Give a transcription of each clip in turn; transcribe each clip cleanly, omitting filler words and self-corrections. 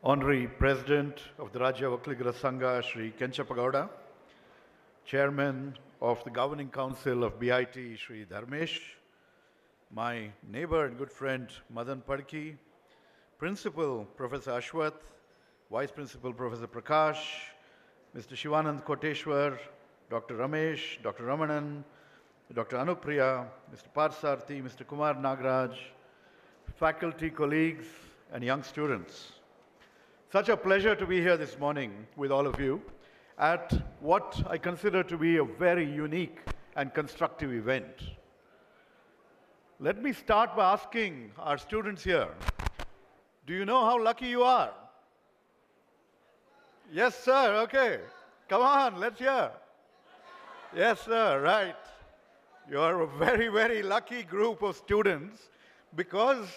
Honorary President of the Rajya Vakligara Sangha, Shri Kenchappa Gowda, Chairman of the Governing Council of BIT, Shri Dharmesh, my neighbor and good friend Madan Padki, Principal Professor Ashwath, Vice Principal Professor Prakash, Mr. Shivanand Koteshwar, Dr. Ramesh, Dr. Ramanan, Dr. Anupriya, Mr. Parsarthi, Mr. Kumar Nagraj, faculty, colleagues, and young students. Such a pleasure to be here this morning with all of you at what I consider to be a very unique and constructive event. Let me start by asking our students here, do you know how lucky you are? Yes, sir, okay. Come on, let's hear. Yes, sir, right. You are a very, very lucky group of students because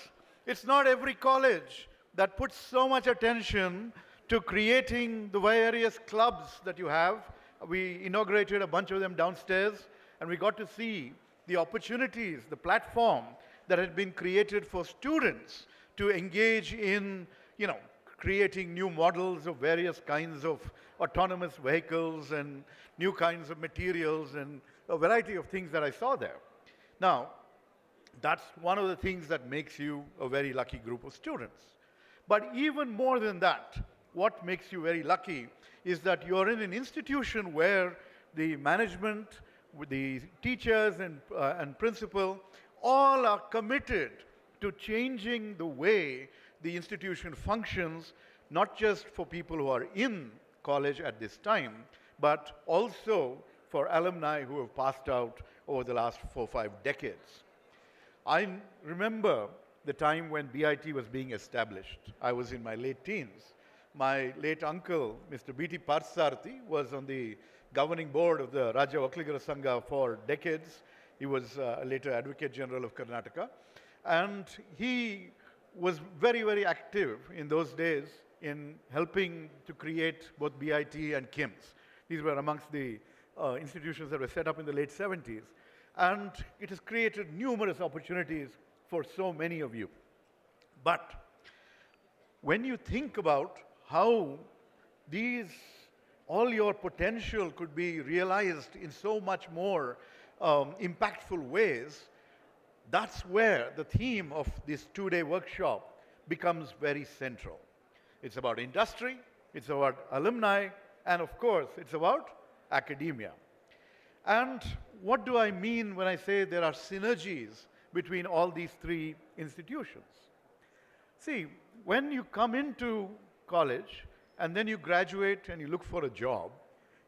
it's not every college that puts so much attention to creating the various clubs that you have. We inaugurated a bunch of them downstairs, and we got to see the opportunities, the platform that had been created for students to engage in, creating new models of various kinds of autonomous vehicles and new kinds of materials and a variety of things that I saw there. Now, that's one of the things that makes you a very lucky group of students. But even more than that, what makes you very lucky is that you're in an institution where the management, the teachers and principal, all are committed to changing the way the institution functions, not just for people who are in college at this time, but also for alumni who have passed out over the last 4 or 5 decades. I remember the time when BIT was being established. I was in my late teens. My late uncle, Mr. B.T. Parsarthi, was on the governing board of the Rajya Vakligara Sangha for decades. He was later Advocate General of Karnataka. And he was very, very active in those days in helping to create both BIT and KIMS. These were amongst the institutions that were set up in the late 70s. And it has created numerous opportunities for so many of you. But when you think about how all your potential could be realized in so much more impactful ways, that's where the theme of this 2-day workshop becomes very central. It's about industry, it's about alumni, and of course, it's about academia. And what do I mean when I say there are synergies between all these 3 institutions? See, when you come into college and then you graduate and you look for a job,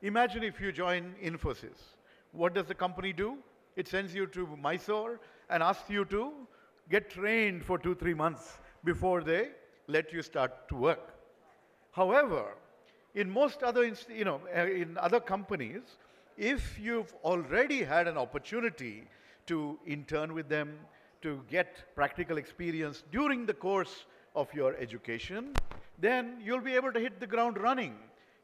imagine if you join Infosys. What does the company do? It sends you to Mysore and asks you to get trained for 2-3 months before they let you start to work. However, in most other, in other companies, if you've already had an opportunity to intern with them, to get practical experience during the course of your education, then you'll be able to hit the ground running.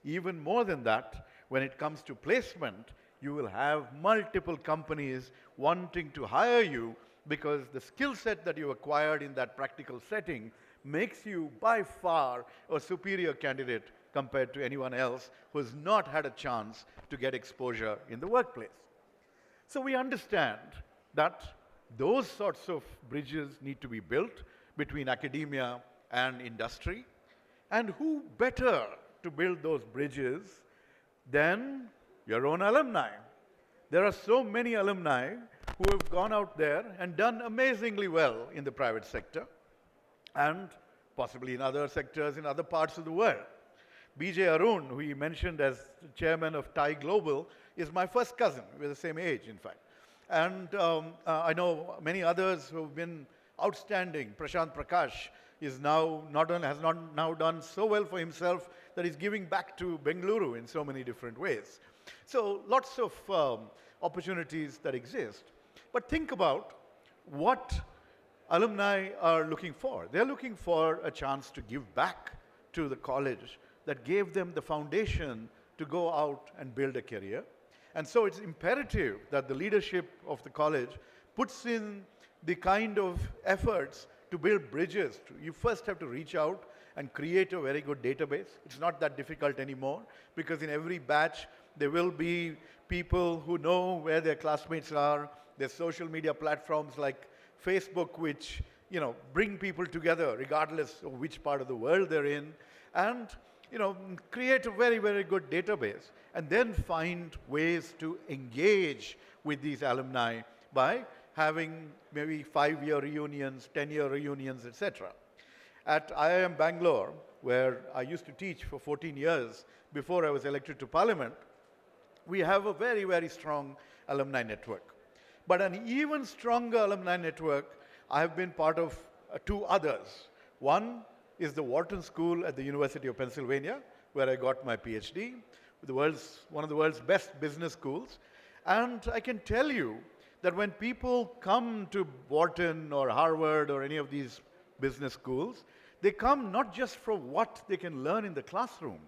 Even more than that, when it comes to placement, you will have multiple companies wanting to hire you because the skill set that you acquired in that practical setting makes you by far a superior candidate compared to anyone else who has not had a chance to get exposure in the workplace. So we understand that those sorts of bridges need to be built between academia and industry. And who better to build those bridges than your own alumni? There are so many alumni who have gone out there and done amazingly well in the private sector and possibly in other sectors in other parts of the world. B.J. Arun, who he mentioned as chairman of TiE Global, is my first cousin. We're the same age, in fact. And I know many others who have been outstanding. Prashant Prakash is has now done so well for himself that he's giving back to Bengaluru in so many different ways. So lots of opportunities that exist. But think about what alumni are looking for. They're looking for a chance to give back to the college that gave them the foundation to go out and build a career. And so it's imperative that the leadership of the college puts in the kind of efforts to build bridges. You first have to reach out and create a very good database. It's not that difficult anymore because in every batch there will be people who know where their classmates are. There's social media platforms like Facebook which bring people together regardless of which part of the world they're in, and create a very, very good database, and then find ways to engage with these alumni by having maybe 5-year reunions, 10-year reunions, etc. At IIM Bangalore, where I used to teach for 14 years before I was elected to Parliament, we have a very, very strong alumni network. But an even stronger alumni network, I have been part of two others. One is the Wharton School at the University of Pennsylvania, where I got my PhD, one of the world's best business schools. And I can tell you that when people come to Wharton or Harvard or any of these business schools, they come not just for what they can learn in the classroom,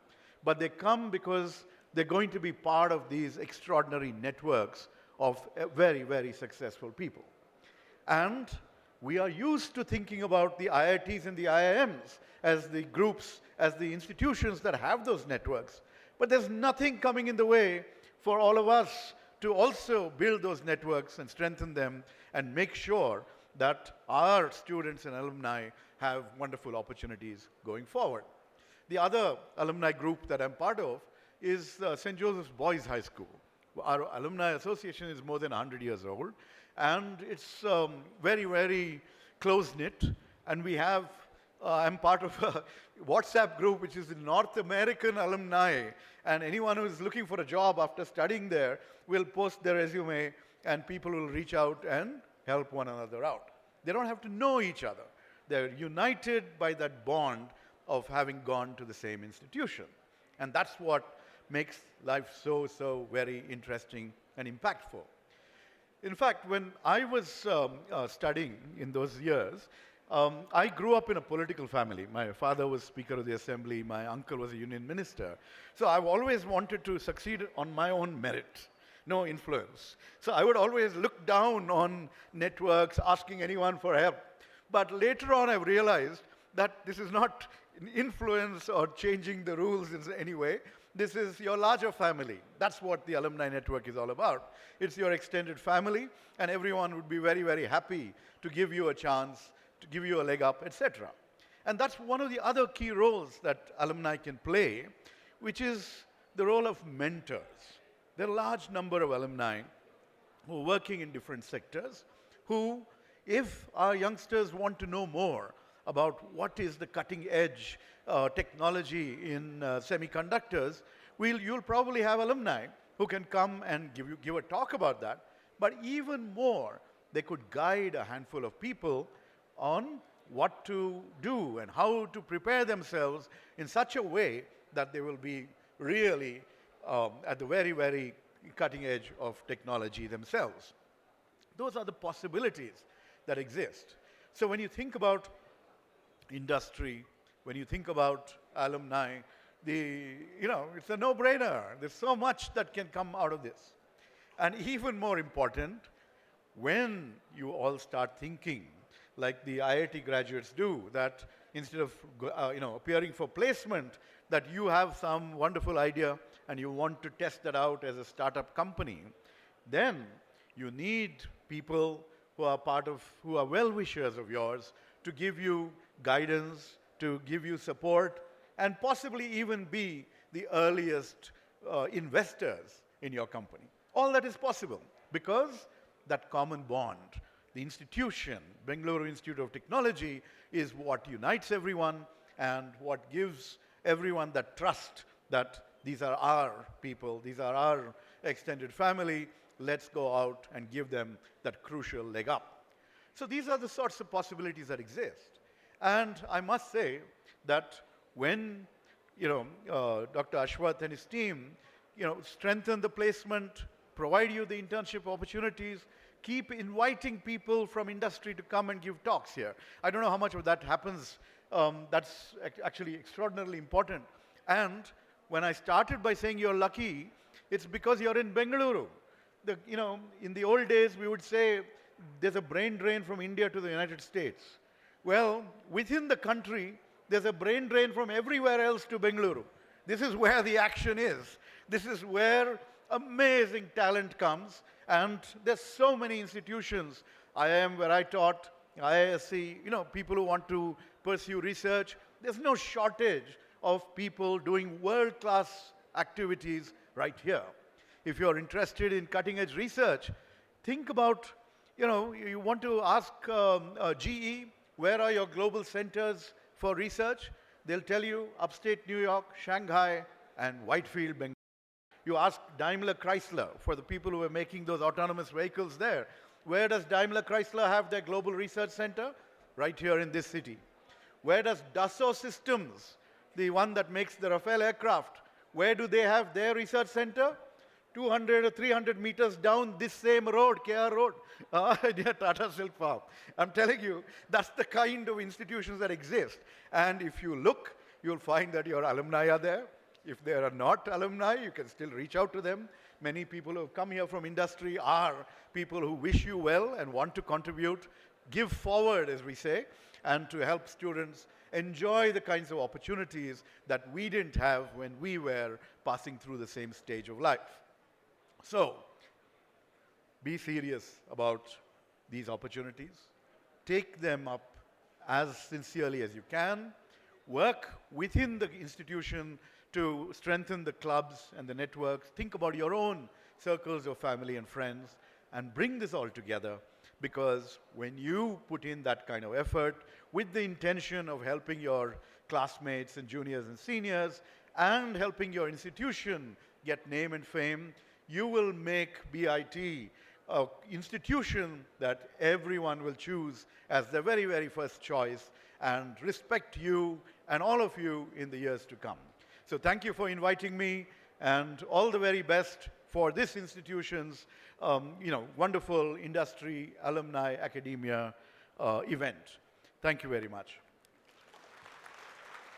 but they come because they're going to be part of these extraordinary networks of very, very successful people. And we are used to thinking about the IITs and the IIMs as the groups, as the institutions that have those networks. But there's nothing coming in the way for all of us to also build those networks and strengthen them and make sure that our students and alumni have wonderful opportunities going forward. The other alumni group that I'm part of is St. Joseph's Boys High School. Our alumni association is more than 100 years old, and it's very, very close-knit, and we have I'm part of a WhatsApp group which is the North American alumni, and anyone who is looking for a job after studying there will post their resume and people will reach out and help one another out. They don't have to know each other. They're united by that bond of having gone to the same institution. And that's what makes life so, so very interesting and impactful. In fact, when I was studying in those years, I grew up in a political family. My father was Speaker of the Assembly. My uncle was a union minister. So I've always wanted to succeed on my own merit, no influence. So I would always look down on networks, asking anyone for help. But later on, I've realized that this is not influence or changing the rules in any way. This is your larger family. That's what the alumni network is all about. It's your extended family, and everyone would be very, very happy to give you a chance, to give you a leg up, etc. And that's one of the other key roles that alumni can play, which is the role of mentors. There are a large number of alumni who are working in different sectors who, if our youngsters want to know more about what is the cutting edge technology in semiconductors, you'll probably have alumni who can come and give a talk about that. But even more, they could guide a handful of people on what to do and how to prepare themselves in such a way that they will be really at the very, very cutting edge of technology themselves. Those are the possibilities that exist. So when you think about industry, when you think about alumni, it's a no-brainer. There's so much that can come out of this. And even more important, when you all start thinking like the IIT graduates do, that instead of appearing for placement, that you have some wonderful idea and you want to test that out as a startup company, then you need people who are well-wishers of yours to give you guidance, to give you support, and possibly even be the earliest investors in your company. All that is possible because that common bond, the institution, Bengaluru Institute of Technology, is what unites everyone and what gives everyone that trust that these are our people, these are our extended family, let's go out and give them that crucial leg up. So these are the sorts of possibilities that exist. And I must say that when Dr. Ashwath and his team strengthen the placement, provide you the internship opportunities, keep inviting people from industry to come and give talks here. I don't know how much of that happens. That's actually extraordinarily important. And when I started by saying you're lucky, it's because you're in Bengaluru. In the old days, we would say there's a brain drain from India to the United States. Well, within the country, There's a brain drain from everywhere else to Bengaluru. This is where the action is. This is where amazing talent comes. And there's so many institutions. IIM, where I taught, IISc, people who want to pursue research. There's no shortage of people doing world-class activities right here. If you're interested in cutting-edge research, think about, you want to ask GE, where are your global centers for research? They'll tell you upstate New York, Shanghai, and Whitefield, Bengaluru. You ask Daimler Chrysler, for the people who are making those autonomous vehicles there, where does Daimler Chrysler have their global research center? Right here in this city. Where does Dassault Systems, the one that makes the Rafale aircraft, where do they have their research center? 200 or 300 meters down this same road, KR Road, near Tata Silk Farm. I'm telling you, that's the kind of institutions that exist. And if you look, you'll find that your alumni are there. If they are not alumni, you can still reach out to them. Many people who have come here from industry are people who wish you well and want to contribute, give forward, as we say, and to help students enjoy the kinds of opportunities that we didn't have when we were passing through the same stage of life. So, be serious about these opportunities. Take them up as sincerely as you can. Work within the institution to strengthen the clubs and the networks. Think about your own circles of family and friends and bring this all together, because when you put in that kind of effort with the intention of helping your classmates and juniors and seniors and helping your institution get name and fame, you will make BIT an institution that everyone will choose as their very, very first choice and respect you and all of you in the years to come. So thank you for inviting me, and all the very best for this institution's wonderful industry, alumni, academia event. Thank you very much.